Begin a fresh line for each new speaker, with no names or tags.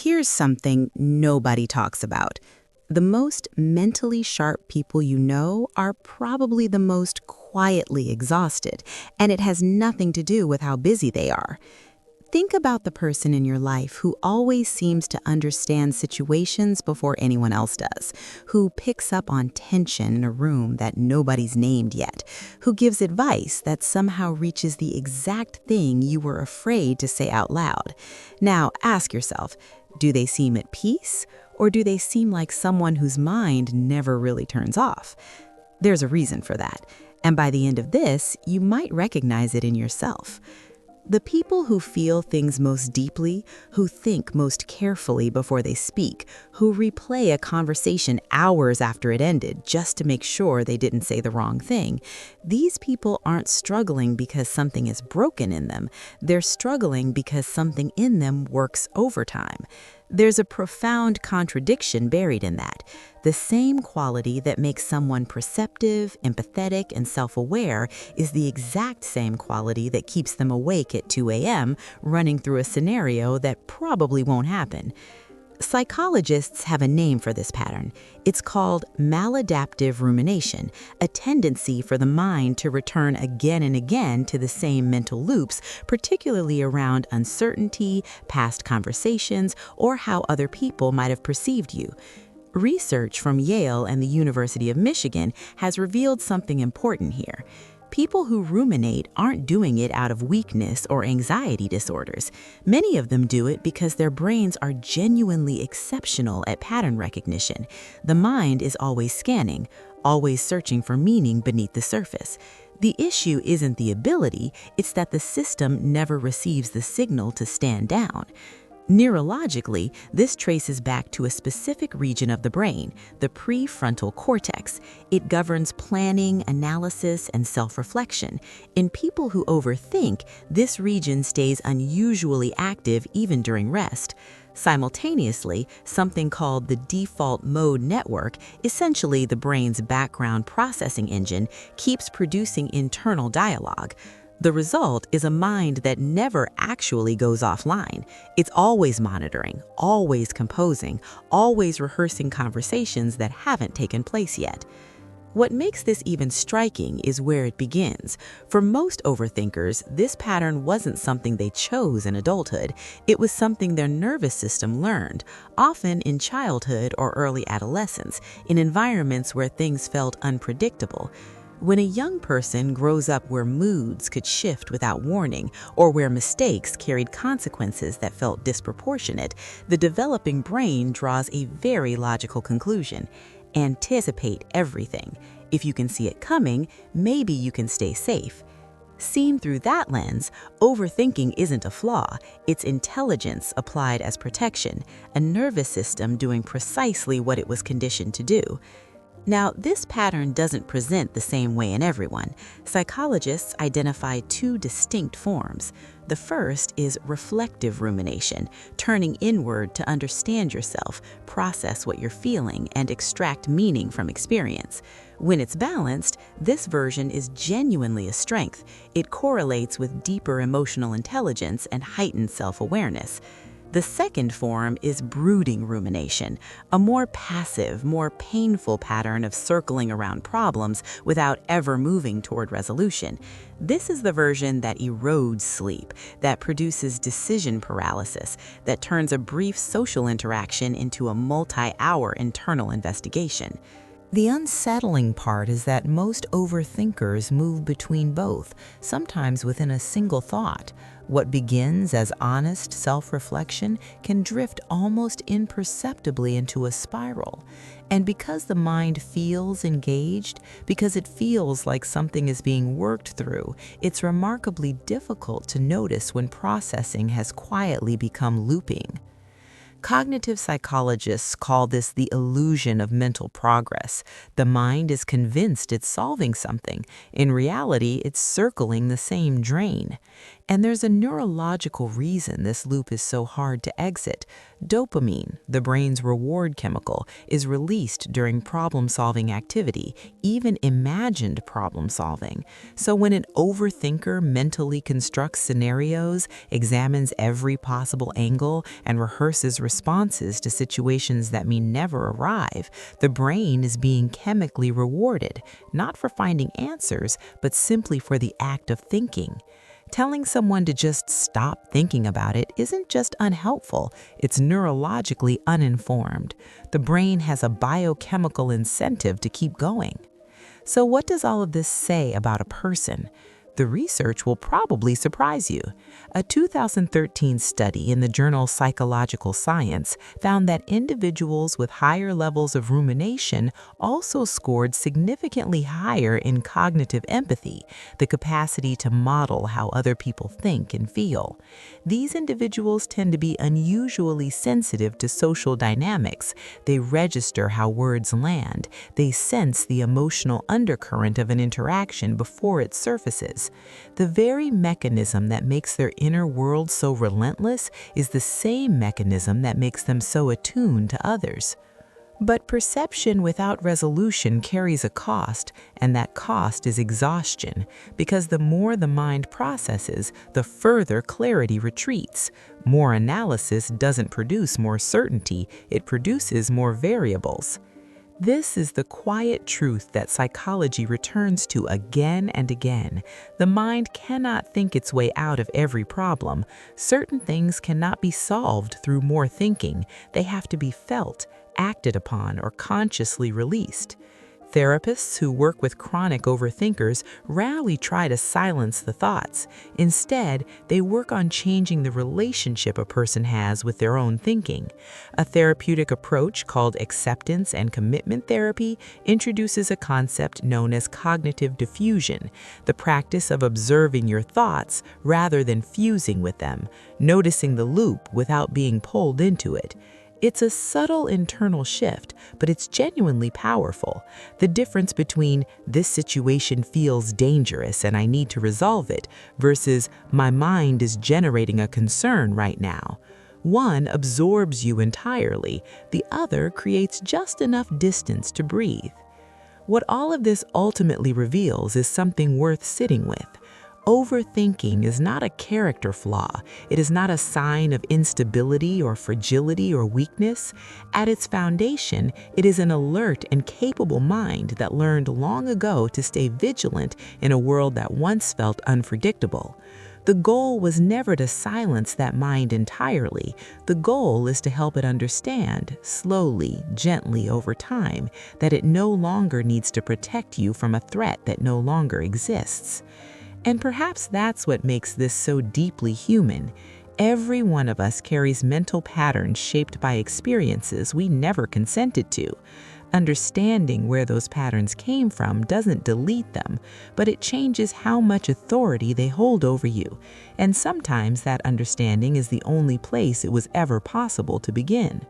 Here's something nobody talks about. The most mentally sharp people you know are probably the most quietly exhausted, and it has nothing to do with how busy they are. Think about the person in your life who always seems to understand situations before anyone else does, who picks up on tension in a room that nobody's named yet, who gives advice that somehow reaches the exact thing you were afraid to say out loud. Now, ask yourself, do they seem at peace, or do they seem like someone whose mind never really turns off? There's a reason for that, and by the end of this, you might recognize it in yourself. The people who feel things most deeply, who think most carefully before they speak, who replay a conversation hours after it ended just to make sure they didn't say the wrong thing, these people aren't struggling because something is broken in them. They're struggling because something in them works overtime. There's a profound contradiction buried in that. The same quality that makes someone perceptive, empathetic, and self-aware is the exact same quality that keeps them awake at 2 a.m., running through a scenario that probably won't happen. Psychologists have a name for this pattern. It's called maladaptive rumination, a tendency for the mind to return again and again to the same mental loops, particularly around uncertainty, past conversations, or how other people might have perceived you. Research from Yale and the University of Michigan has revealed something important here. People who ruminate aren't doing it out of weakness or anxiety disorders. Many of them do it because their brains are genuinely exceptional at pattern recognition. The mind is always scanning, always searching for meaning beneath the surface. The issue isn't the ability, it's that the system never receives the signal to stand down. Neurologically, this traces back to a specific region of the brain, the prefrontal cortex. It governs planning, analysis, and self-reflection. In people who overthink, this region stays unusually active even during rest. Simultaneously, something called the default mode network, essentially the brain's background processing engine, keeps producing internal dialogue. The result is a mind that never actually goes offline. It's always monitoring, always composing, always rehearsing conversations that haven't taken place yet. What makes this even striking is where it begins. For most overthinkers, this pattern wasn't something they chose in adulthood. It was something their nervous system learned, often in childhood or early adolescence, in environments where things felt unpredictable. When a young person grows up where moods could shift without warning, or where mistakes carried consequences that felt disproportionate, the developing brain draws a very logical conclusion. Anticipate everything. If you can see it coming, maybe you can stay safe. Seen through that lens, overthinking isn't a flaw, it's intelligence applied as protection, a nervous system doing precisely what it was conditioned to do. Now, this pattern doesn't present the same way in everyone. Psychologists identify two distinct forms. The first is reflective rumination, turning inward to understand yourself, process what you're feeling, and extract meaning from experience. When it's balanced, this version is genuinely a strength. It correlates with deeper emotional intelligence and heightened self-awareness. The second form is brooding rumination, a more passive, more painful pattern of circling around problems without ever moving toward resolution. This is the version that erodes sleep, that produces decision paralysis, that turns a brief social interaction into a multi-hour internal investigation. The unsettling part is that most overthinkers move between both, sometimes within a single thought. What begins as honest self-reflection can drift almost imperceptibly into a spiral. And because the mind feels engaged, because it feels like something is being worked through, it's remarkably difficult to notice when processing has quietly become looping. Cognitive psychologists call this the illusion of mental progress. The mind is convinced it's solving something. In reality, it's circling the same drain.
And there's a neurological reason this loop is so hard to exit. Dopamine, the brain's reward chemical, is released during problem-solving activity, even imagined problem-solving. So when an overthinker mentally constructs scenarios, examines every possible angle, and rehearses responses to situations that may never arrive, the brain is being chemically rewarded, not for finding answers, but simply for the act of thinking. Telling someone to just stop thinking about it isn't just unhelpful, it's neurologically uninformed. The brain has a biochemical incentive to keep going. So what does all of this say about a person? The research will probably surprise you. A 2013 study in the journal Psychological Science found that individuals with higher levels of rumination also scored significantly higher in cognitive empathy, the capacity to model how other people think and feel. These individuals tend to be unusually sensitive to social dynamics. They register how words land. They sense the emotional undercurrent of an interaction before it surfaces. The very mechanism that makes their inner world so relentless is the same mechanism that makes them so attuned to others. But perception without resolution carries a cost, and that cost is exhaustion, because the more the mind processes, the further clarity retreats. More analysis doesn't produce more certainty, it produces more variables. This is the quiet truth that psychology returns to again and again. The mind cannot think its way out of every problem. Certain things cannot be solved through more thinking. They have to be felt, acted upon, or consciously released. Therapists who work with chronic overthinkers rarely try to silence the thoughts. Instead, they work on changing the relationship a person has with their own thinking. A therapeutic approach called acceptance and commitment therapy introduces a concept known as cognitive diffusion, the practice of observing your thoughts rather than fusing with them, noticing the loop without being pulled into it. It's a subtle internal shift, but it's genuinely powerful. The difference between "this situation feels dangerous and I need to resolve it" versus "my mind is generating a concern right now." One absorbs you entirely, the other creates just enough distance to breathe. What all of this ultimately reveals is something worth sitting with. Overthinking is not a character flaw. It is not a sign of instability or fragility or weakness. At its foundation, it is an alert and capable mind that learned long ago to stay vigilant in a world that once felt unpredictable. The goal was never to silence that mind entirely. The goal is to help it understand, slowly, gently over time, that it no longer needs to protect you from a threat that no longer exists. And perhaps that's what makes this so deeply human. Every one of us carries mental patterns shaped by experiences we never consented to. Understanding where those patterns came from doesn't delete them, but it changes how much authority they hold over you. And sometimes that understanding is the only place it was ever possible to begin.